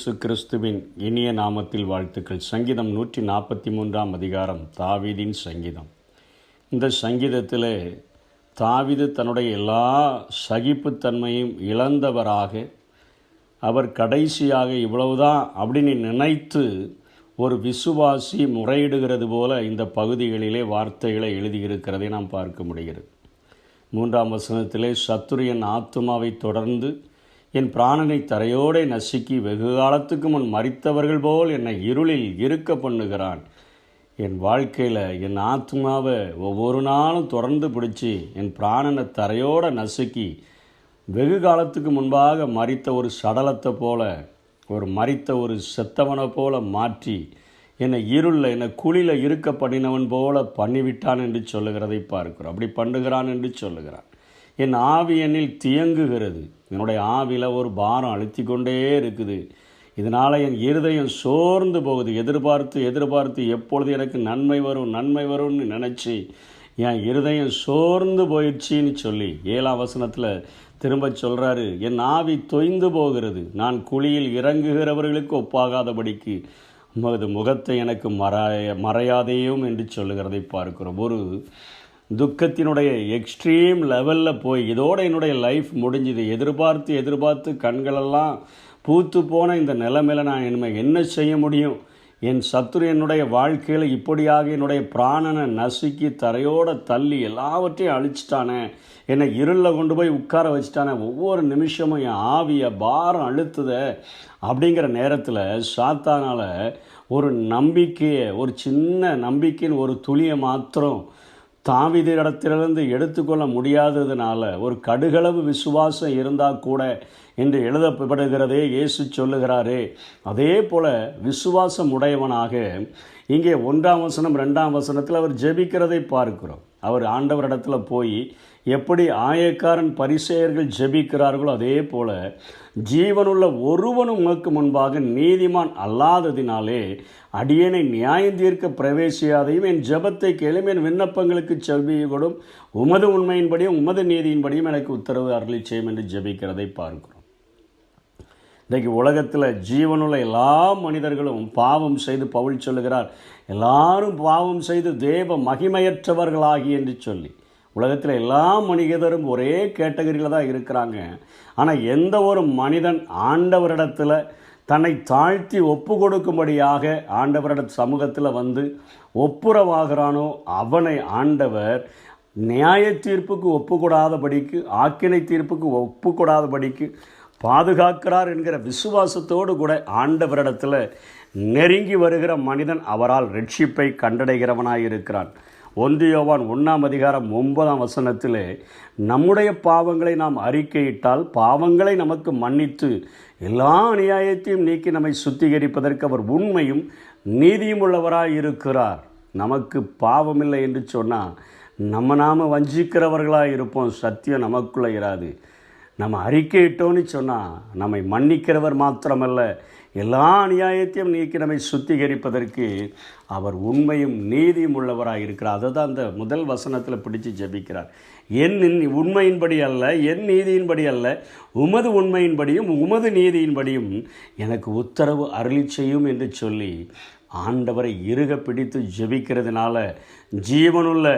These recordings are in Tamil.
இயேசு கிறிஸ்துவின் இனிய நாமத்தில் வாழ்த்துக்கள். சங்கீதம் 143 அதிகாரம், தாவீதின் சங்கீதம். இந்த சங்கீதத்திலே தாவீது தன்னுடைய எல்லா சகிப்புத்தன்மையும் இழந்தவராக, அவர் கடைசியாக இவ்வளவுதான் அப்படின்னு நினைத்து ஒரு விசுவாசி முறையிடுகிறது போல இந்த பகுதிகளிலே வார்த்தைகளை எழுதியிருக்கிறதை நாம் பார்க்க முடிகிறது. 3ஆம் வசனத்திலே, சத்துரு என் ஆத்துமாவை தொடர்ந்து என் பிராணனை தரையோடே நசுக்கி வெகு காலத்துக்கு முன் மரித்தவர்கள் போல் என்னை இருளில் இருக்க பண்ணுகிறான். என் வாழ்க்கையில் என் ஆத்மாவை ஒவ்வொரு நாளும் தொடர்ந்து பிடிச்சி என் பிராணனை தரையோடு நசுக்கி வெகு காலத்துக்கு முன்பாக மரித்த ஒரு சடலத்தை போல, மரித்த ஒரு செத்தவனை போல மாற்றி என்னை இருளில், என்னை குழியில் இருக்க பண்ணினவன் போல பண்ணிவிட்டான் என்று சொல்லுகிறதை பார்க்கிறோம். அப்படி பண்ணுகிறான் என்று சொல்லுகிறான். என் ஆவி என்னில் தியங்குகிறது. என்னுடைய ஆவியில் ஒரு பாரம் அழுத்தி கொண்டே இருக்குது. இதனால் என் இருதயம் சோர்ந்து போகுது. எதிர்பார்த்து எப்பொழுது எனக்கு நன்மை வரும்னு நினச்சி என் இருதயம் சோர்ந்து போயிடுச்சின்னு சொல்லி 7ஆம் வசனத்தில் திரும்ப சொல்கிறாரு, என் ஆவி தொய்ந்து போகிறது. நான் குழியில் இறங்குகிறவர்களுக்கு ஒப்பாகாதபடிக்கு உமது முகத்தை எனக்கு மறையாதேயும் என்று சொல்லுகிறதை பார்க்கிறோம். ஒரு துக்கத்தினுடைய எக்ஸ்ட்ரீம் லெவலில் போய் இதோடு என்னுடைய லைஃப் முடிஞ்சுது, எதிர்பார்த்து கண்களெல்லாம் பூத்து போன இந்த நிலைமையில் நான் என்ன செய்ய முடியும்? என் சத்துரு என்னுடைய வாழ்க்கையில் இப்படியாக என்னுடைய பிராணனை நசுக்கி தரையோடு தள்ளி எல்லாவற்றையும் அழிச்சிட்டானே, என்னை இருளில் கொண்டு போய் உட்கார வச்சுட்டானே, ஒவ்வொரு நிமிஷமும் என் ஆவியை பாரம் அழுத்துத அப்படிங்கிற நேரத்தில் சாத்தானால் ஒரு நம்பிக்கையை, ஒரு சின்ன நம்பிக்கையின் ஒரு துளியை மாத்திரம் தாவீது இடத்திலிருந்து எடுத்துக்கொள்ள முடியாததுனால, ஒரு கடுகளவு விசுவாசம் இருந்தால் கூட என்று எழுதப்படுகிறதே இயேசு சொல்லுகிறாரே, அதே போல் விசுவாசம் உடையவனாக இங்கே 1ஆம் வசனம் 2ஆம் வசனத்தில் அவர் ஜெபிக்கிறதை பார்க்கிறோம். அவர் ஆண்டவரிடத்தில் போய் எப்படி ஆயக்காரன் பரிசேயர்கள் ஜெபிக்கிறார்களோ அதே போல், ஜீவனுள்ள ஒருவனும் உமக்கு முன்பாக நீதிமான் அல்லாததினாலே அடியேனை நியாயம் தீர்க்க பிரவேசியாதையும், என் ஜெபத்தை கேளும், என் விண்ணப்பங்களுக்கு செவிகொடும், உமது உண்மையின்படியும் உமது நீதியின்படியும் எனக்கு உத்தரவு அருளி செய்யும் என்று ஜெபிக்கிறதை பார்க்கிறோம். இன்றைக்கு உலகத்தில் ஜீவனுள்ள எல்லா மனிதர்களும் பாவம் செய்து, பவுல் சொல்லுகிறார், எல்லாரும் பாவம் செய்து தேவ மகிமையற்றவர்களாகி என்று சொல்லி, உலகத்தில் எல்லா மனிதரும் ஒரே கேட்டகரியில் தான் இருக்கிறாங்க. ஆனால் எந்த ஒரு மனிதன் ஆண்டவரிடத்தில் தன்னை தாழ்த்தி ஒப்பு கொடுக்கும்படியாக ஆண்டவரிட சமூகத்தில் வந்து ஒப்புரவாகிறானோ அவனை ஆண்டவர் நியாய தீர்ப்புக்கு ஒப்புக்கூடாதபடிக்கு, ஆக்கினை தீர்ப்புக்கு ஒப்புக்கூடாதபடிக்கு பாதுகாக்கிறார் என்கிற விசுவாசத்தோடு கூட ஆண்டவரிடத்தில் நெருங்கி வருகிற மனிதன் அவரால் ரட்சிப்பை கண்டடைகிறவனாக இருக்கிறான். 1 யோவான் 1ஆம் அதிகாரம் 9ஆம் வசனத்திலே, நம்முடைய பாவங்களை நாம் அறிக்கையிட்டால் பாவங்களை நமக்கு மன்னித்து எல்லா அநியாயத்தையும் நீக்கி நம்மை சுத்திகரிப்பதற்கு அவர் உண்மையும் நீதியும் உள்ளவராய் இருக்கிறார். நமக்கு பாவமில்லை என்று சொன்னால் நாம வஞ்சிக்கிறவர்களாக இருப்போம். சத்தியம் நமக்குள்ளே இராது. நம்ம அறிக்கையிட்டோன்னு சொன்னால் நம்மை மன்னிக்கிறவர் மாத்திரமல்ல, எல்லா அநியாயத்தையும் நீக்கி நம்மை சுத்திகரிப்பதற்கு அவர் உண்மையும் நீதியும் உள்ளவராக இருக்கிறார். அதை தான் அந்த முதல் வசனத்தில் பிடிச்சு ஜெபிக்கிறார். என் உண்மையின்படி அல்ல, என் நீதியின்படி அல்ல, உமது உண்மையின்படியும் உமது நீதியின்படியும் எனக்கு உத்தரவு அருளி செய்யும் என்று சொல்லி ஆண்டவரை இறுக பிடித்து ஜெபிக்கிறதுனால ஜீவனுள்ள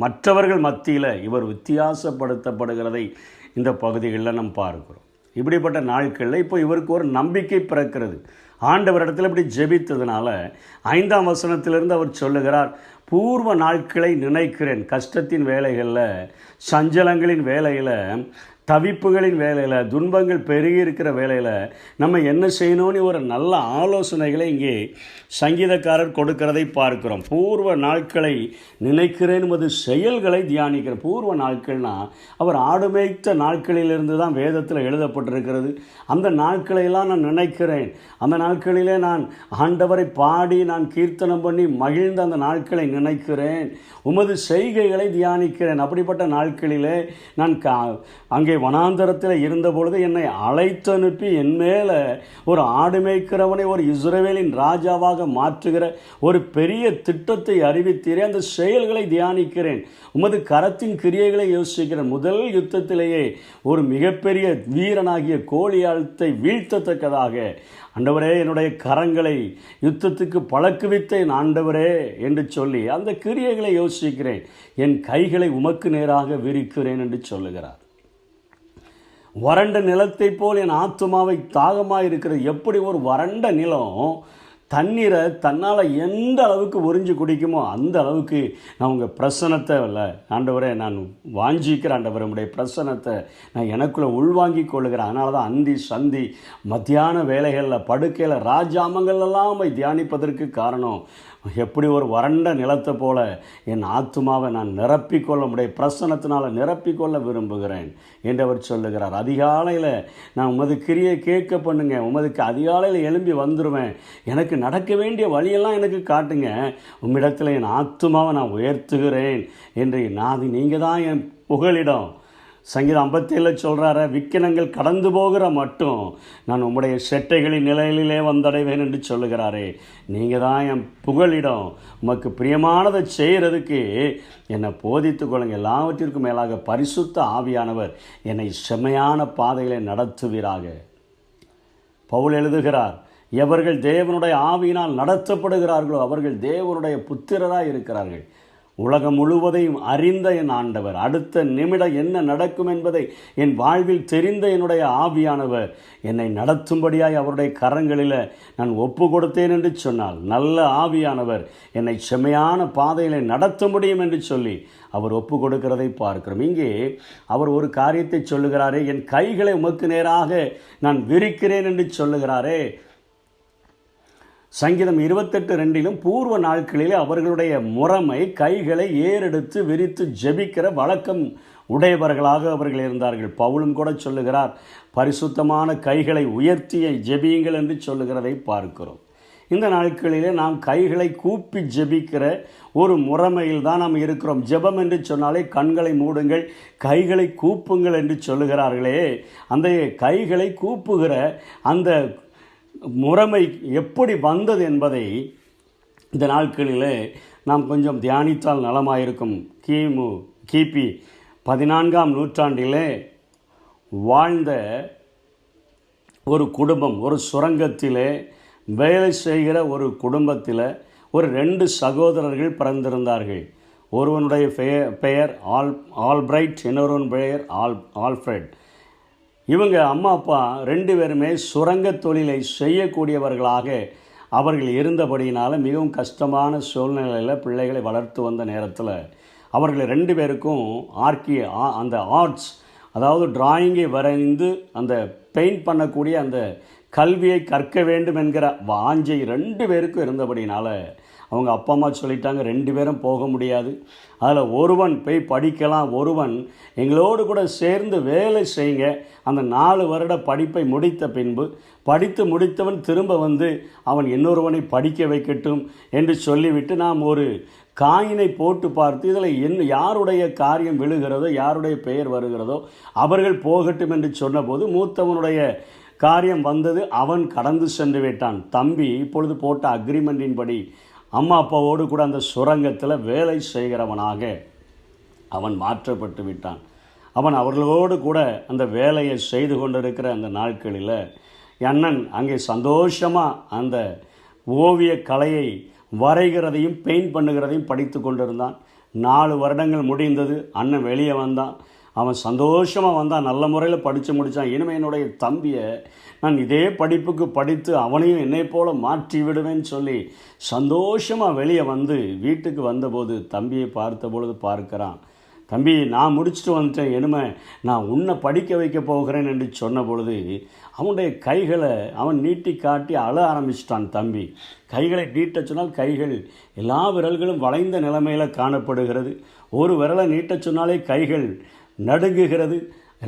மற்றவர்கள் மத்தியில் இவர் வித்தியாசப்படுத்தப்படுகிறதை இந்த பகுதிகளில் நாம் பார்க்கிறோம். இப்படிப்பட்ட நாட்களில் இப்போ இவருக்கு ஒரு நம்பிக்கை பிறக்கிறது. ஆண்டவரிடத்தில் இப்படி ஜெபித்ததுனால 5ஆம் வசனத்திலிருந்து அவர் சொல்லுகிறார், பூர்வ நாட்களை நினைக்கிறேன். கஷ்டத்தின் வேலைகளில், சஞ்சலங்களின் வேலையில், தவிப்புகளின் வேலையில், துன்பங்கள் பெருகி இருக்கிற வேலையில் நம்ம என்ன செய்யணும்னு ஒரு நல்ல ஆலோசனைகளை இங்கே சங்கீதக்காரர் கொடுக்கிறதை பார்க்கிறோம். பூர்வ நாட்களை நினைக்கிறேன், அது செயல்களை தியானிக்கிறேன். பூர்வ நாட்கள்னால் அவர் ஆடு மேய்த்த நாட்களிலிருந்து தான் வேதத்தில் எழுதப்பட்டிருக்கிறது. அந்த நாட்களையெல்லாம் நான் நினைக்கிறேன். அந்த நாட்களிலே நான் ஆண்டவரை பாடி நான் கீர்த்தனம் பண்ணி மகிழ்ந்த அந்த நாட்களை நினைக்கிறேன். உமது செய்கைகளை தியானிக்கிறேன். அப்படிப்பட்ட நாட்களிலே நான் அங்கே வனாந்தரத்தில் இருந்தபொழுது என்னை அழைத்தனுப்பி என் மேலே ஒரு ஆடு மேய்க்கிறவனை ஒரு இஸ்ரவேலின் ராஜாவாக மாற்றுகிற ஒரு பெரிய திட்டத்தை அறிவித்தீரே. அந்த செயல்களை தியானிக்கிறேன், உமது கரத்தின் கிரியைகளை யோசிக்கிறேன். முதல் யுத்தத்திலேயே ஒரு மிகப்பெரிய வீரனாகிய கோலியாலத்தை வீழ்த்தத்தக்கதாக ஆண்டவரே என்னுடைய கரங்களை யுத்தத்துக்கு பழக்குவித்தேன் ஆண்டவரே என்று சொல்லி அந்த கிரியைகளை யோசிக்கிறேன். என் கைகளை உமக்கு நேராக விரிக்கிறேன் என்று சொல்லுகிறார். வறண்ட நிலத்தை போல் என் ஆத்துமாவை தாகமாக இருக்கிறது. எப்படி ஒரு வறண்ட நிலம் தண்ணீரை தன்னால் எந்த அளவுக்கு உறிஞ்சி குடிக்குமோ அந்த அளவுக்கு நான் உங்கள் பிரசனத்தை இல்லை ஆண்டவரே நான் வாஞ்சிக்கிறேன். ஆண்டவரே உடைய பிரசனத்தை நான் எனக்குள்ளே உள்வாங்கி கொள்ளுகிறேன். அதனால தான் அந்தி சந்தி மத்தியான வேலைகளில் படுக்கையில் ராஜாமங்கள்லாம் தியானிப்பதற்கு காரணம், எப்படி ஒரு வறண்ட நிலத்தை போல என் ஆத்துமாவை நான் நிரப்பிக்கொள்ள உடைய பிரசனத்தினால் நிரப்பிக்கொள்ள விரும்புகிறேன் என்று அவர் சொல்லுகிறார். அதிகாலையில் நான் உமது கிரியை கேட்க பண்ணுங்க, உமதுக்கு அதிகாலையில் எழும்பி வந்துடுவேன், எனக்கு நடக்க வேண்டிய வழியெல்லாம் எனக்கு காட்டுங்க, உம்மிடத்தில் என் ஆத்துமாவை நான் உயர்த்துகிறேன் என்று நீங்கள் தான் என் புகலிடம். சங்கீதம் 57 சொல்கிறார, விக்கினங்கள் கடந்து போகிற மட்டும் நான் உம்முடைய செட்டைகளின் நிலையிலே வந்தடைவேன் என்று சொல்லுகிறாரே. நீங்கள் தான் என் புகலிடம், உமக்கு பிரியமானதை செய்கிறதுக்கு என்னை போதித்து கொள்ளுங்க. எல்லாவற்றிற்கும் மேலாக பரிசுத்த ஆவியானவர் என்னை செம்மையான பாதைகளை நடத்துவீராக. பவுல் எழுதுகிறார், எவர்கள் தேவனுடைய ஆவியினால் நடத்தப்படுகிறார்களோ அவர்கள் தேவனுடைய புத்திரராய் இருக்கிறார்கள். உலகம் முழுவதையும் அறிந்த என் ஆண்டவர், அடுத்த நிமிடம் என்ன நடக்கும் என்பதை என் வாழ்வில் தெரிந்த என்னுடைய ஆவியானவர் என்னை நடத்தும்படியாய் அவருடைய கரங்களில் நான் ஒப்பு கொடுத்தேன் என்று சொன்னால், நல்ல ஆவியானவர் என்னை செம்மையான பாதையில் நடத்த முடியும் என்று சொல்லி அவர் ஒப்பு கொடுக்கிறதை பார்க்கிறோம். இங்கே அவர் ஒரு காரியத்தை சொல்லுகிறாரே, என் கைகளை உமக்கு நேராக நான் விரிக்கிறேன் என்று சொல்லுகிறாரே. சங்கீதம் 28:2 பூர்வ நாட்களிலே அவர்களுடைய முறைமை கைகளை ஏறெடுத்து விரித்து ஜெபிக்கிற வழக்கம் உடையவர்களாக அவர்கள் இருந்தார்கள். பவுலும் கூட சொல்லுகிறார், பரிசுத்தமான கைகளை உயர்த்திய ஜெபியுங்கள் என்று சொல்லுகிறதை பார்க்கிறோம். இந்த நாட்களிலே நாம் கைகளை கூப்பி ஜெபிக்கிற ஒரு முறைமையில் தான் நாம் இருக்கிறோம். ஜெபம் என்று சொன்னாலே கண்களை மூடுங்கள், கைகளை கூப்புங்கள் என்று சொல்லுகிறார்களே. அந்த கைகளை கூப்புகிற அந்த முறைமை எப்படி வந்தது என்பதை இந்த நாட்களில் நாம் கொஞ்சம் தியானித்தால் நலமாயிருக்கும். கிபி 14ஆம் நூற்றாண்டிலே வாழ்ந்த ஒரு குடும்பம், ஒரு சுரங்கத்திலே வேலை செய்கிற ஒரு குடும்பத்தில் ஒரு 2 சகோதரர்கள் பிறந்திருந்தார்கள். ஒருவனுடைய பெயர் ஆல்பிரைட், இன்னொருவன் பெயர் ஆல்ஃப்ரெட். இவங்க அம்மா அப்பா 2 பேருமே சுரங்க தொழிலை செய்யக்கூடியவர்களாக அவர்கள் இருந்தபடியினால் மிகவும் கஷ்டமான சூழ்நிலையில் பிள்ளைகளை வளர்த்து வந்த நேரத்தில் அவர்கள் 2 பேருக்கும் அந்த ஆர்ட்ஸ், அதாவது டிராயிங்கை வரைந்து அந்த பெயிண்ட் பண்ணக்கூடிய அந்த கல்வியை கற்க வேண்டும் என்கிற வாஞ்சை 2 பேருக்கும் இருந்தபடினால அவங்க அப்பா அம்மா சொல்லிட்டாங்க, 2 பேரும் போக முடியாது, அதில் ஒருவன் போய் படிக்கலாம், ஒருவன் எங்களோடு கூட சேர்ந்து வேலை செய்யுங்க, அந்த 4 வருட படிப்பை முடித்த பின்பு படித்து முடித்தவன் திரும்ப வந்து அவன் இன்னொருவனை படிக்க வைக்கட்டும் என்று சொல்லிவிட்டு நாம் ஒரு காயினை போட்டு பார்த்து இதில் யாருடைய காரியம் விழுகிறதோ, யாருடைய பெயர் வருகிறதோ அவர்கள் போகட்டும் என்று சொன்னபோது மூத்தவனுடைய காரியம் வந்தது. அவன் கடந்து சென்று விட்டான். தம்பி இப்பொழுது போட்ட அக்ரிமெண்டின் படி அம்மா அப்பாவோடு கூட அந்த சுரங்கத்தில் வேலை செய்கிறவனாக அவன் மாற்றப்பட்டு விட்டான். அவன் அவர்களோடு கூட அந்த வேலையை செய்து கொண்டிருக்கிற அந்த நாட்களில் அண்ணன் அங்கே சந்தோஷமாக அந்த ஓவிய கலையை வரைகிறதையும் பெயிண்ட் பண்ணுகிறதையும் படித்து கொண்டிருந்தான். 4 வருடங்கள் முடிந்தது. அண்ணன் வெளியே வந்தான். அவன் சந்தோஷமாக வந்தான், நல்ல முறையில் படித்து முடித்தான். இனிமேல் என்னுடைய தம்பியை நான் இதே படிப்புக்கு படித்து அவனையும் என்னை போல மாற்றி விடுவேன்னு சொல்லி சந்தோஷமாக வெளியே வந்து வீட்டுக்கு வந்தபோது தம்பியை பார்த்த பொழுது பார்க்குறான், தம்பி நான் முடிச்சுட்டு வந்துட்டேன், இனிமே நான் உன்னை படிக்க வைக்க போகிறேன் என்று சொன்ன பொழுது அவனுடைய கைகளை அவன் நீட்டி காட்டி அழ ஆரம்பிச்சிட்டான். தம்பி கைகளை நீட்ட சொன்னால் கைகள் எல்லா விரல்களும் வளைந்த நிலைமையில் காணப்படுகிறது. ஒரு விரலை நீட்ட சொன்னாலே கைகள் நடுங்குகிறது.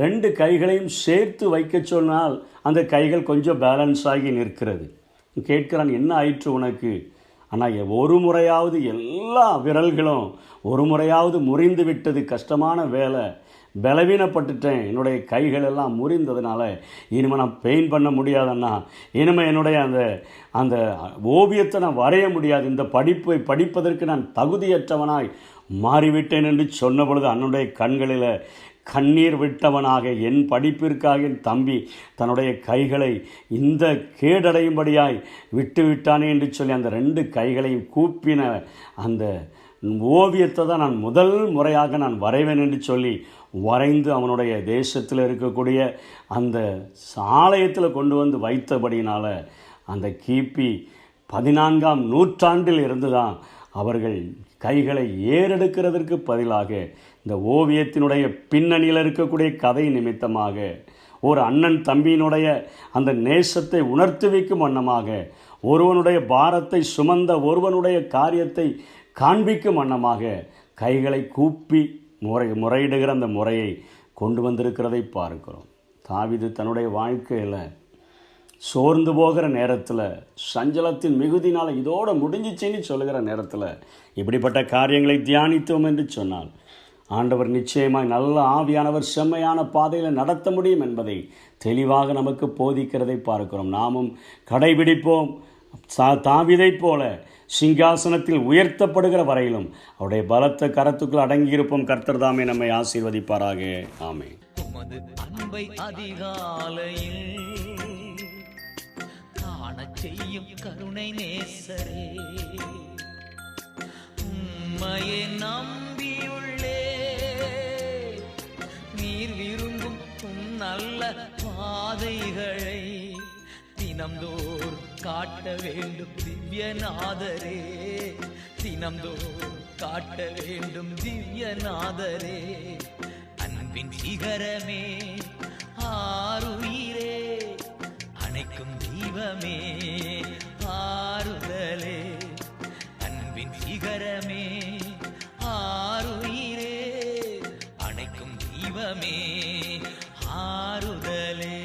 2 கைகளையும் சேர்த்து வைக்க சொன்னால் அந்த கைகள் கொஞ்சம் பேலன்ஸ் ஆகி நிற்கிறது. கேட்கிறான், என்ன ஆயிற்று உனக்கு? ஆனால் ஒரு முறையாவது எல்லா விரல்களும் ஒரு முறையாவது முறிந்து விட்டது. கஷ்டமான வேலை, பலவீனப்பட்டுட்டேன், என்னுடைய கைகள் எல்லாம் முறிந்ததுனால இனிமேல் நான் பெயிண்ட் பண்ண முடியாதண்ணா, இனிமேல் என்னுடைய அந்த ஓவியத்தை நான் வரைய முடியாது, இந்த படிப்பை படிப்பதற்கு நான் தகுதியற்றவனாய் மாறிவிட்டேன் என்று சொன்ன பொழுது அன்னுடைய கண்களில் கண்ணீர் விட்டவனாக, என் படிப்பிற்காக என் தம்பி தன்னுடைய கைகளை இந்த கேடடையும்படியாய் விட்டு விட்டானே என்று சொல்லி அந்த 2 கைகளையும் கூப்பின அந்த ஓவியத்தை தான் நான் முதல் முறையாக நான் வரைவேன் என்று சொல்லி வரைந்து அவனுடைய தேசத்தில் இருக்கக்கூடிய அந்த ஆலயத்தில் கொண்டு வந்து வைத்தபடியினால் அந்த கிபி 14ஆம் நூற்றாண்டில் இருந்து தான் அவர்கள் கைகளை ஏறெடுக்கிறதற்கு பதிலாக இந்த ஓவியத்தினுடைய பின்னணியில் இருக்கக்கூடிய கதை நிமித்தமாக ஒரு அண்ணன் தம்பியினுடைய அந்த நேசத்தை உணர்த்து வைக்கும் வண்ணமாக, ஒருவனுடைய பாரத்தை சுமந்த ஒருவனுடைய காரியத்தை காண்பிக்கும் வண்ணமாக கைகளை கூப்பி முறையிடுகிற அந்த முறையை கொண்டு வந்திருக்கிறதை பார்க்கிறோம். தாவீது தன்னுடைய வாழ்க்கையில் சோர்ந்து போகிற நேரத்தில், சஞ்சலத்தின் மிகுதினால் இதோடு முடிஞ்சிச்சின்னு சொல்லுகிற நேரத்தில் இப்படிப்பட்ட காரியங்களை தியானித்தோம் என்று சொன்னால் ஆண்டவர் நிச்சயமாய் நல்ல ஆவியானவர் செம்மையான பாதையில் நடத்த முடியும் என்பதை தெளிவாக நமக்கு போதிக்கிறதை பார்க்கிறோம். நாமும் கடைபிடிப்போம். தாவீதைப் போல சிங்காசனத்தில் உயர்த்தப்படுகிற வரையிலும் அவருடைய பலத்த கரத்துக்குள் அடங்கியிருப்போம். கர்த்தர் தாமே நம்மை ஆசீர்வதிப்பாராக. ஆமென். உமது அன்பை அதிகாலையில் காணச் செய்யும் கருணை நேசரே, உம்மையே நம்பியுள்ளே, நீர் விரும்பும் நல்ல பாதைகளை தினம்தோறும் காட்ட வேண்டும் திவ்யநாதரே, தினம்தோறும் காட்ட வேண்டும் திவ்யநாதரே. அன்பின் சிகரமே, ஆருயிரே, அணைக்கும் தெய்வமே, ஆறுதலே. அன்பின் சிகரமே, ஆருயிரே, அணைக்கும் தெய்வமே, ஆறுதலே.